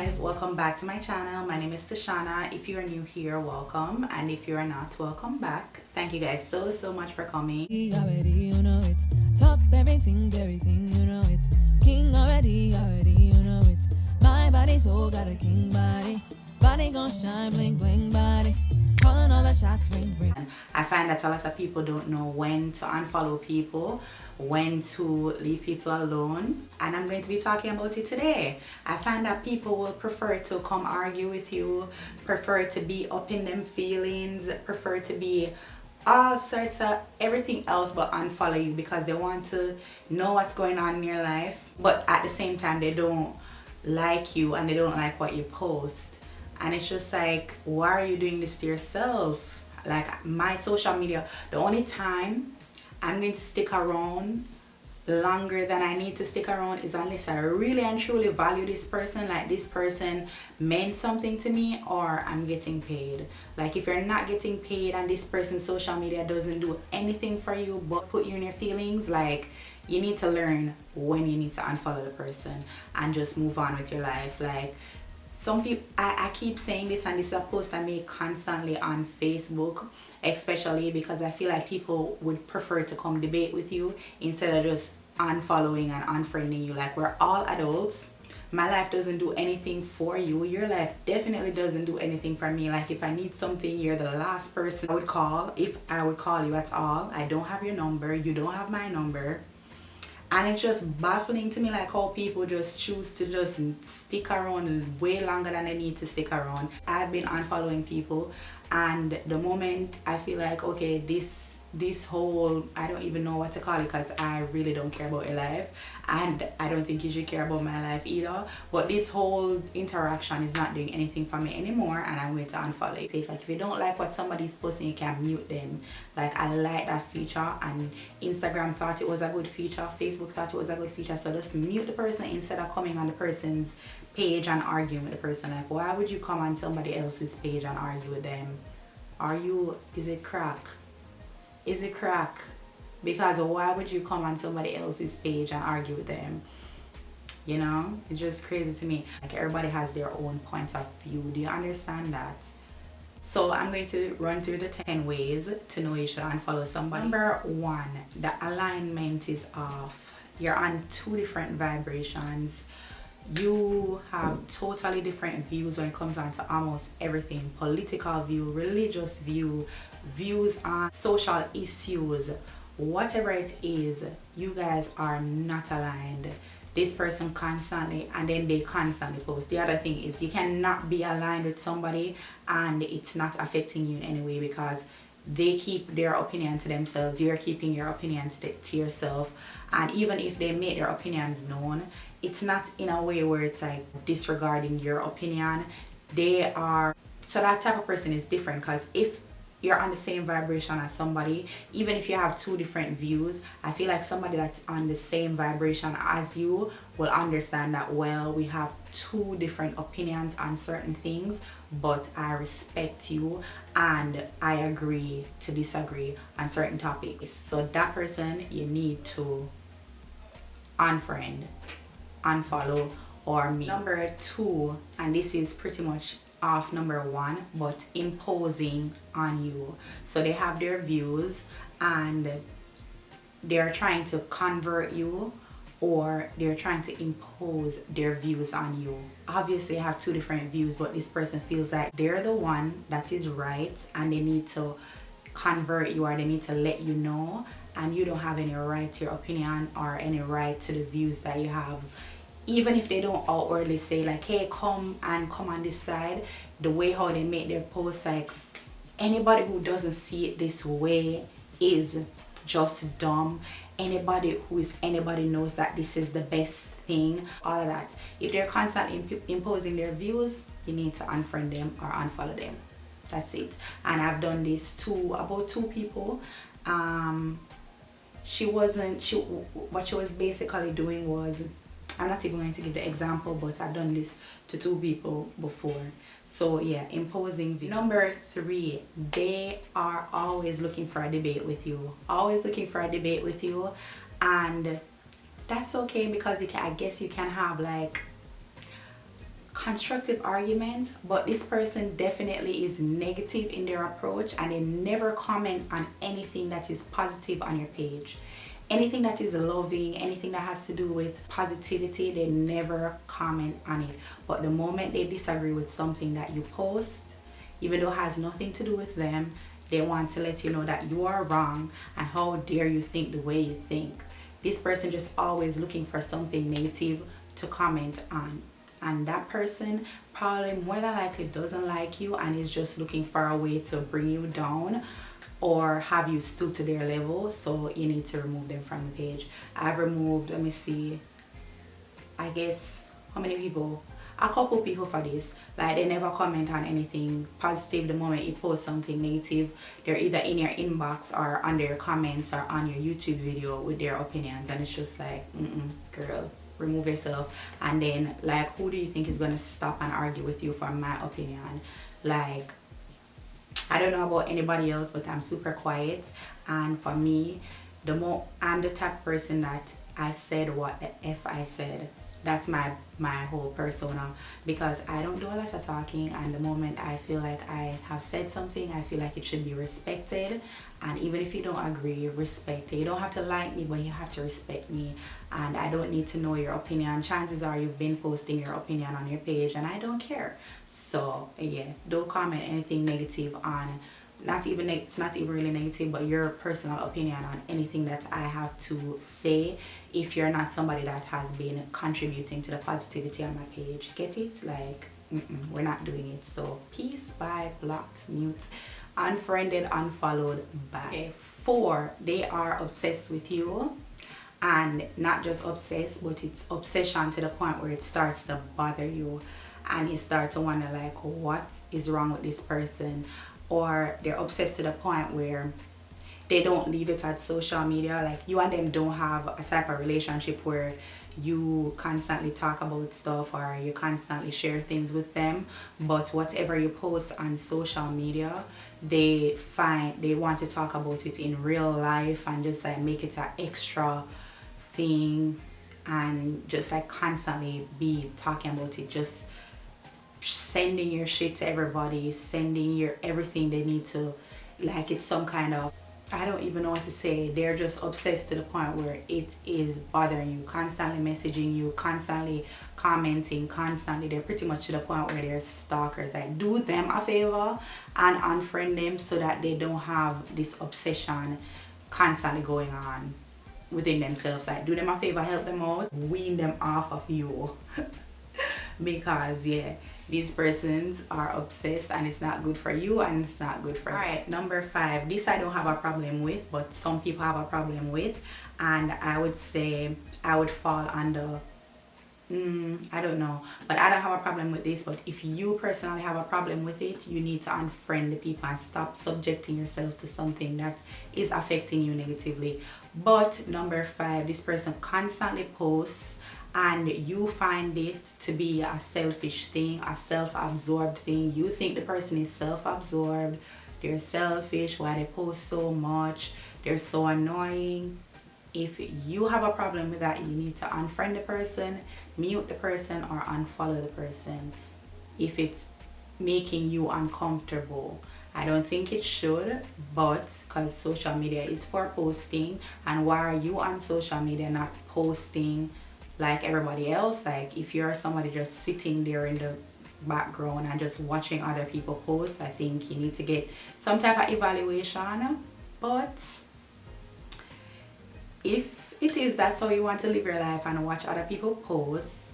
guys, welcome back to my channel. My name is Tashana. If you're new here, welcome, and if you're not, welcome back. Thank you guys so much for coming. Already, you know it. Top everything, you know it. King already, you know it. My body soul got a king body. Body gon' shine, bling bling body. Calling all the shots, ring ring. I find that a lot of people don't know when to unfollow people, when to leave people alone, and I'm going to be talking about it today. I find that people will prefer to come argue with you, prefer to be up in them feelings, prefer to be all sorts of everything else but unfollow you because they want to know what's going on in your life, but at the same time they don't like you and they don't like what you post. And it's just like, why are you doing this to yourself? Like, my social media, the only time I'm going to stick around longer than I need to stick around is unless I really and truly value this person, like this person meant something to me, or I'm getting paid. Like, if you're not getting paid and this person's social media doesn't do anything for you but put you in your feelings, like, you need to learn when you need to unfollow the person and just move on with your life. Like, some people, I keep saying this, and this is a post I make constantly on Facebook, especially because I feel like people would prefer to come debate with you instead of just unfollowing and unfriending you. Like, we're all adults. My life doesn't do anything for you. Your life definitely doesn't do anything for me. Like, if I need something, you're the last person I would call, if I would call you at all. I don't have your number. You don't have my number. And it's just baffling to me, like, how people just choose to just stick around way longer than they need to stick around. I've been unfollowing people, and the moment I feel like, okay, this whole, I don't even know what to call it because I really don't care about your life, and I don't think you should care about my life either, but this whole interaction is not doing anything for me anymore, and I'm going to unfollow it. Like, if you don't like what somebody's posting, you can mute them. Like, I like that feature, and Instagram thought it was a good feature, Facebook thought it was a good feature, so just mute the person instead of coming on the person's page and arguing with the person. Like, why would you come on somebody else's page and argue with them? Is it crack? Is it crack? Because why would you come on somebody else's page and argue with them? You know, it's just crazy to me. Like, everybody has their own point of view. Do you understand that? So I'm going to run through the 10 ways to know you should unfollow somebody. Number 1, the alignment is off. You're on 2 different vibrations. You have totally different views when it comes on to almost everything. Political view, religious view, views on social issues, whatever it is, you guys are not aligned. This person constantly, and then they constantly post. The other thing is, you cannot be aligned with somebody and it's not affecting you in any way because they keep their opinion to themselves. You're keeping your opinion to yourself, and even if they make their opinions known, it's not in a way where it's like disregarding your opinion. They are, so that type of person is different, because if you're on the same vibration as somebody, even if you have 2 different views, I feel like somebody that's on the same vibration as you will understand that, well, we have 2 different opinions on certain things, but I respect you and I agree to disagree on certain topics. So that person you need to unfriend, unfollow, or mute. Number 2, and this is pretty much off number 1, but imposing on you. So they have their views and they're trying to convert you, or they're trying to impose their views on you. Obviously you have 2 different views, but this person feels like they're the one that is right and they need to convert you, or they need to let you know, and you don't have any right to your opinion or any right to the views that you have. Even if they don't outwardly say like, hey, come on this side, the way how they make their posts, like, anybody who doesn't see it this way is just dumb. Anybody knows that this is the best thing, all of that. If they're constantly imposing their views, you need to unfriend them or unfollow them. That's it. And I've done this to about 2 people. What she was basically doing was, I'm not even going to give the example, but I've done this to 2 people before. So yeah, imposing view. Number 3, they are always looking for a debate with you. Always looking for a debate with you. And that's okay, because I guess you can have like constructive arguments, but this person definitely is negative in their approach, and they never comment on anything that is positive on your page. Anything that is loving, anything that has to do with positivity, they never comment on it. But the moment they disagree with something that you post, even though it has nothing to do with them, they want to let you know that you are wrong and how dare you think the way you think. This person just always looking for something negative to comment on. And that person probably more than likely doesn't like you and is just looking for a way to bring you down or have you stoop to their level. So you need to remove them from the page. I've removed, let me see, I guess, how many people? A couple people for this. Like, they never comment on anything positive. The moment you post something negative, they're either in your inbox or on their comments or on your YouTube video with their opinions, and it's just like, girl, remove yourself. And then, like, who do you think is gonna stop and argue with you for my opinion? Like, I don't know about anybody else, but I'm super quiet. And for me, I'm the type of person that I said what the F I said. That's my whole persona, because I don't do a lot of talking, and the moment I feel like I have said something, I feel like it should be respected. And even if you don't agree, respect it. You don't have to like me, but you have to respect me. And I don't need to know your opinion. Chances are you've been posting your opinion on your page and I don't care. So yeah, don't comment anything negative on, it's not even really negative, but your personal opinion on anything that I have to say, if you're not somebody that has been contributing to the positivity on my page. Get it? Like, we're not doing it. So peace, bye, blocked, mute, unfriended, unfollowed, bye. Okay, 4, they are obsessed with you. And not just obsessed, but it's obsession to the point where it starts to bother you and you start to wonder, like, what is wrong with this person? Or they're obsessed to the point where they don't leave it at social media. Like, you and them don't have a type of relationship where you constantly talk about stuff or you constantly share things with them, but whatever you post on social media, they want to talk about it in real life and just like make it an extra thing and just like constantly be talking about it, just sending your shit to everybody, sending your everything they need to, like it's some kind of, I don't even know what to say. They're just obsessed to the point where it is bothering you, constantly messaging you, constantly commenting, constantly. They're pretty much to the point where they're stalkers. Like, do them a favor and unfriend them so that they don't have this obsession constantly going on within themselves. Like, do them a favor, help them out, wean them off of you. Because yeah, these persons are obsessed and it's not good for you and it's not good for them. Alright, number 5, this I don't have a problem with, but some people have a problem with, and I would say I would fall under, I don't know, but I don't have a problem with this. But if you personally have a problem with it, you need to unfriend the people and stop subjecting yourself to something that is affecting you negatively. But number 5, this person constantly posts and you find it to be a selfish thing, a self-absorbed thing. You think the person is self-absorbed, they're selfish, why they post so much, they're so annoying. If you have a problem with that, you need to unfriend the person, mute the person, or unfollow the person if it's making you uncomfortable. I don't think it should, but because social media is for posting, and why are you on social media not posting like everybody else? Like, if you're somebody just sitting there in the background and just watching other people post, I think you need to get some type of evaluation. But if it is that's how you want to live your life and watch other people post,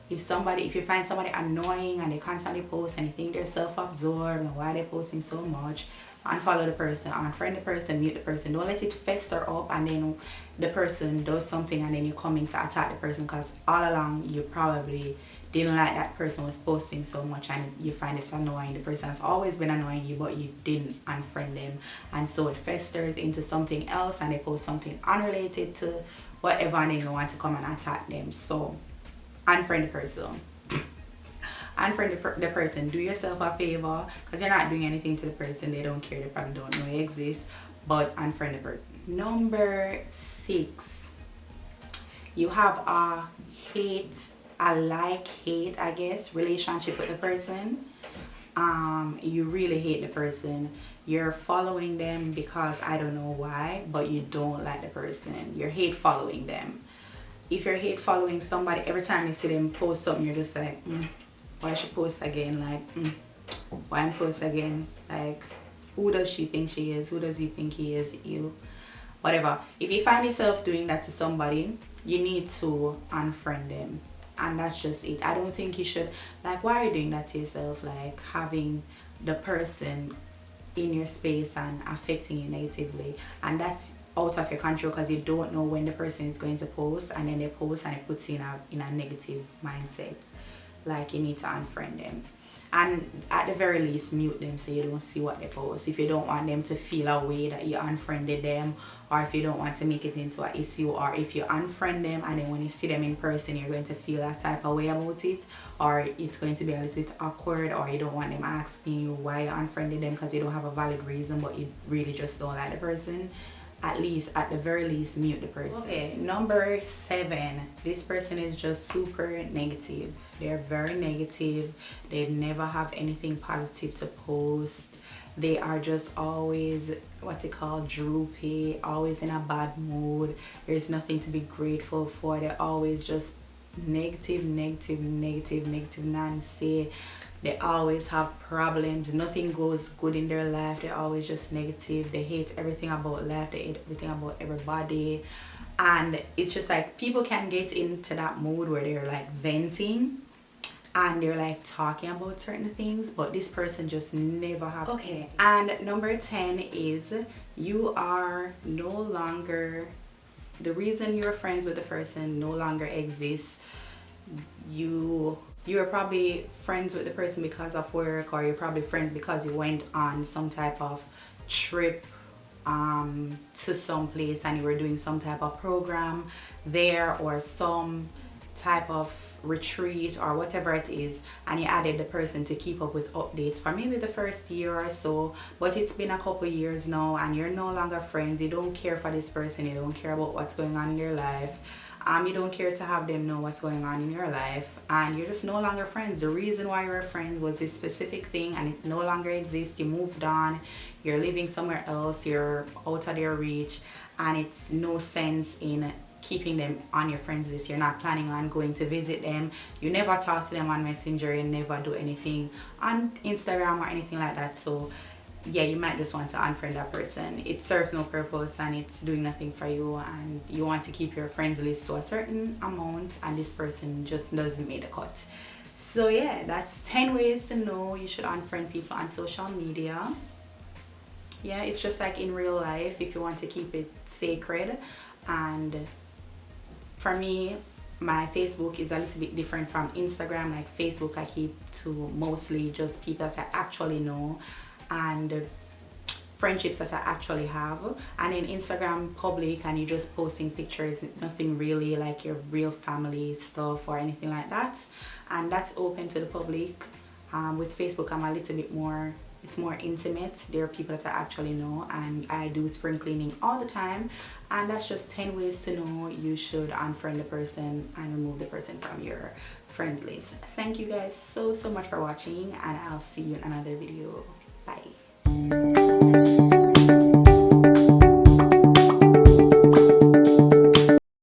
if you find somebody annoying and they constantly post and you think they're self-absorbed and why they're posting so much, unfollow the person, unfriend the person, mute the person. Don't let it fester up and then the person does something and then you come in to attack the person, because all along you probably didn't like that person was posting so much and you find it annoying. The person has always been annoying you, but you didn't unfriend them, and so it festers into something else and they post something unrelated to whatever and then you want to come and attack them. So unfriend the person. Unfriend the person. Do yourself a favor, because you're not doing anything to the person. They don't care. They probably don't know you exist, but unfriend the person. Number 6, you have a hate a like-hate, I guess, relationship with the person. You really hate the person. You're following them because I don't know why, but you don't like the person. You're hate following them. If you're hate following somebody, every time you see them post something, you're just like, why she post again? Like, why post again? Like, who does she think she is? Who does he think he is? You, whatever. If you find yourself doing that to somebody, you need to unfriend them. And that's just it. I don't think you should, like, why are you doing that to yourself? Like, having the person in your space and affecting you negatively, and that's out of your control because you don't know when the person is going to post, and then they post and it puts you in a negative mindset. Like, you need to unfriend them, and at the very least mute them so you don't see what they post. If you don't want them to feel a way that you unfriended them, or if you don't want to make it into an issue, or if you unfriend them and then when you see them in person you're going to feel that type of way about it, or it's going to be a little bit awkward, or you don't want them asking you why you unfriended them because you don't have a valid reason but you really just don't like the person, at the very least mute the person. Okay, number 7, this person is just super negative. They're very negative. They never have anything positive to post. They are just always, what's it called, droopy, always in a bad mood. There's nothing to be grateful for. They're always just negative Nancy. They always have problems. Nothing goes good in their life. They're always just negative. They hate everything about life. They hate everything about everybody. And it's just like people can get into that mood where they're like venting and they're like talking about certain things, but this person just never have. Okay, and number 10 is you are no longer, the reason you're friends with the person no longer exists. You are probably friends with the person because of work, or you're probably friends because you went on some type of trip to some place and you were doing some type of program there, or some type of retreat or whatever it is, and you added the person to keep up with updates for maybe the first year or so, but it's been a couple years now and you're no longer friends. You don't care for this person. You don't care about what's going on in your life. You don't care to have them know what's going on in your life, and you're just no longer friends. The reason why you're friends was this specific thing and it no longer exists. You moved on, you're living somewhere else, you're out of their reach, and it's no sense in keeping them on your friends list. You're not planning on going to visit them. You never talk to them on Messenger. You never do anything on Instagram or anything like that. So yeah, you might just want to unfriend that person. It serves no purpose and it's doing nothing for you, and you want to keep your friends list to a certain amount, and this person just doesn't make the cut. So yeah, that's 10 ways to know you should unfriend people on social media. Yeah, it's just like in real life if you want to keep it sacred. And for me, my Facebook is a little bit different from Instagram. Like Facebook, I keep to mostly just people that I actually know and friendships that I actually have. And in Instagram, public, and you're just posting pictures, nothing really like your real family stuff or anything like that, and that's open to the public. With Facebook, I'm a little bit more, it's more intimate. There are people that I actually know, and I do spring cleaning all the time. And that's just 10 ways to know you should unfriend the person and remove the person from your friends list. Thank you guys so much for watching, and I'll see you in another video. Bye.